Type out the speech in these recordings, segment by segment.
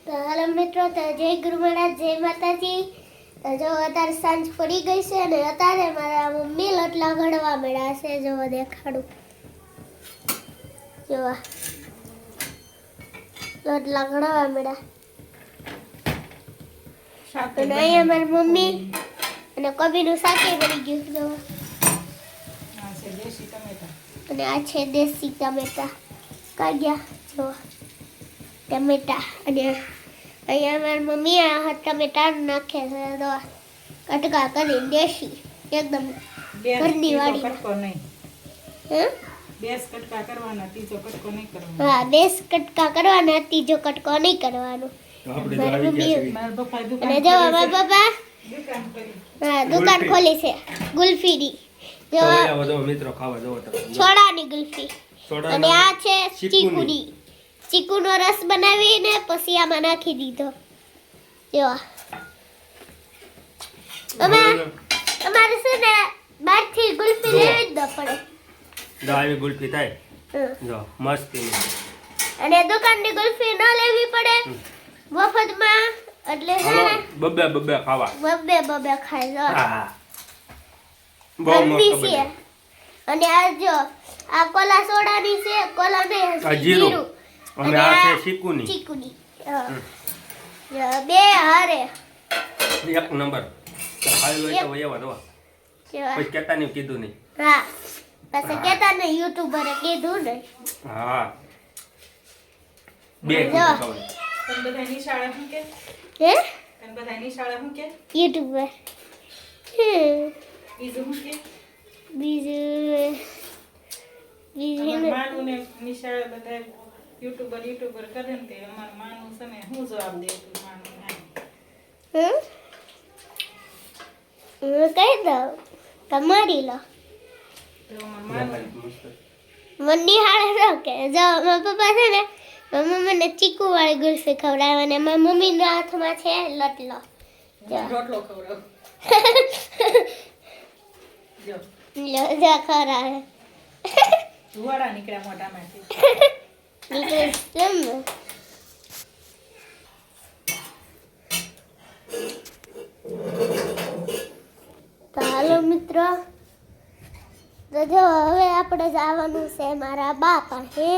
તો હાલો મિત્રો, તો જય ગુરુ મહારાજ, જય માતાજી. તો જો અત્યારે સાંજ પડી ગઈ છે અને અત્યારે મારા મમ્મી લોટલા ઘડવા મળ્યા છે. જો દેખાડું, જો લોટલા ઘડવા મળ્યા. અને અહીંયા મારી મમ્મી અને કબીનું શાકે બની ગયું. જો અને આ છે દેશી ટમેટા કાઢ્યા. જો ટમેટા, અને અહીંયા મારી મમ્મી આ ટમેટા નાખે છે. કટકા કરી દેશી એકદમ ઘરની વાડી. બેસ કટકા કરવાના, ત્રીજો કટકો નહીં કરવાનો. હા, 10 કટકા કરવાના, ત્રીજો કટકો નહીં કરવાનો. મારી મમ્મી અને જો મારા પપ્પા દુકાન ખોલી છે ગુલ્ફીની. જો મિત્રો ખાવા જવો છોડાની ગુલ્ફી. અને આ છે ચીકુની. ચીકુનો રસ બનાવીને પછી આમાં નાખી દીધો. જો અમારે છે ને બહારથી ગુલ્ફી લેવી જ ન પડે. આવી ગુલ્ફી થાય જો મસ્તી. અને દુકાનની ગુલ્ફી ન લેવી પડે મફતમાં. એટલે બબ્બે ખાવા બબ્બે ખાઈ જો. બહુ મસ્ત છે. અને આ જો આ કોલા સોડાની છે, કોલા ને જીરું. અને આ છે ચીકુની. ચીકુની બે હારે એક નંબર. ખાઈ લો તો વયવા દવા. પછી કેતા નહીં કીધું નહીં. હા, પછી કેતા ને યુટ્યુબરે કીધું ને. હા, બે ખવાય. તને બધા નિશાળે શું કે? હે? તને બધા નિશાળે શું કે? યુટ્યુબર. બીજું શું કે? બીજું માનું ને નિશાળે બધા યુટ્યુબર કરે ને તે અમારું માનું છે ને હું જવાબ દે તું માનું કહી દઉં તમારી લો. તો માનું મની હાળે ન કે જો મારા પપ્પા છે ને મમ્મી મને ચીકુ વાળી ગુલ્ફી ખવડાવે અને મારા મમ્મીના હાથમાં છે લટલો. રોટલો ખવડાવ જો જો ખવડાવે. ધુવાડા નીકળ્યા મોઢામાંથી. નીકળે કેમ? તો હાલો મિત્રો, તો જો હવે આપણે જવાનું છે મારા બા પાસે.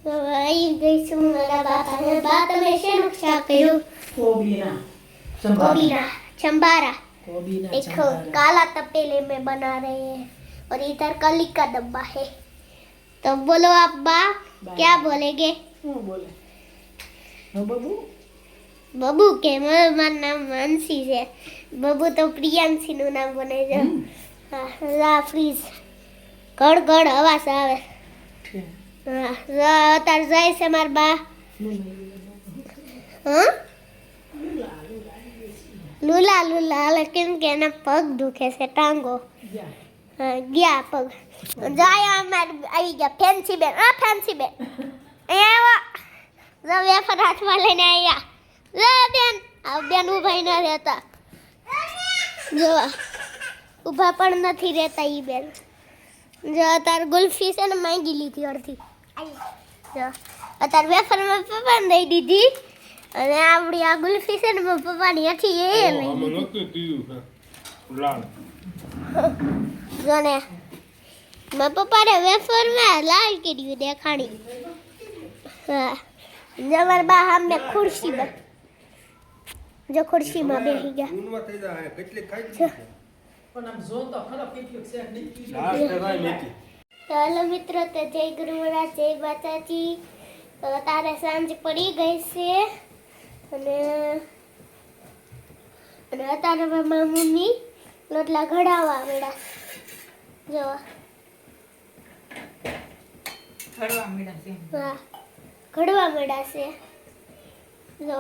તો આવી ગઈ છું મારા બા પાસે. બા, તમે શેનું શાક કર્યું? કોબીના चंबारा. कोबीना देखो काला तपेले में बना रहे हैं और इधर कली का डब्बा है. तो बोलो आप बा, क्या बोलेंगे? बोले हाँ बाबू. बबू के मारा नाम मानसी है. बबू तो प्रियांशी નું નામ બને છે. હા, ફ્રીજ ગડ ગડ અવાજ આવે. હા, અત્યારે જાય છે મારા બા. હા, લુલા લુલા, કેમ કે એના પગ દુખે છે, ટાંગો. હા, ગયા પગ. જાય અમારે આવી ગયા ફેન્સી બેન. હા, ફેન્સી બેન અહીંયા આવો. જો વેફર હાથમાં લઈને આવ્યા. લે બેન, આ બેન ઊભા ન રહેતા. જો ઊભા પણ નથી રહેતા ઈ બેન. જો અત્યારે ગુલ્ફી છે ને માંગી લીધી અડધી. જો અત્યારે વેફરમાં પપ્પાને દઈ દીધી. અને આપણી આ ગુલ્ફી છે ને મારા પપ્પાની હતી એ લઈ લીધી. જો ને મારા પપ્પાને વેફરમાં લાલ કર્યું દેખાણી. હા, જો મારા બા સામે ખુરશી પર, જો ખુરશીમાં બેસી ગયા. ચાલો મિત્રો, તો જય ગુરુ મહારાજ, જય માતાજી. તો તારે સાંજ પડી ગઈ છે અને અત્યારે મારા મમ્મી લોટલા ઘડાવવા મળ્યા. જો ઘડવા મળ્યા છે. હા, ઘડવા મળ્યા છે. જો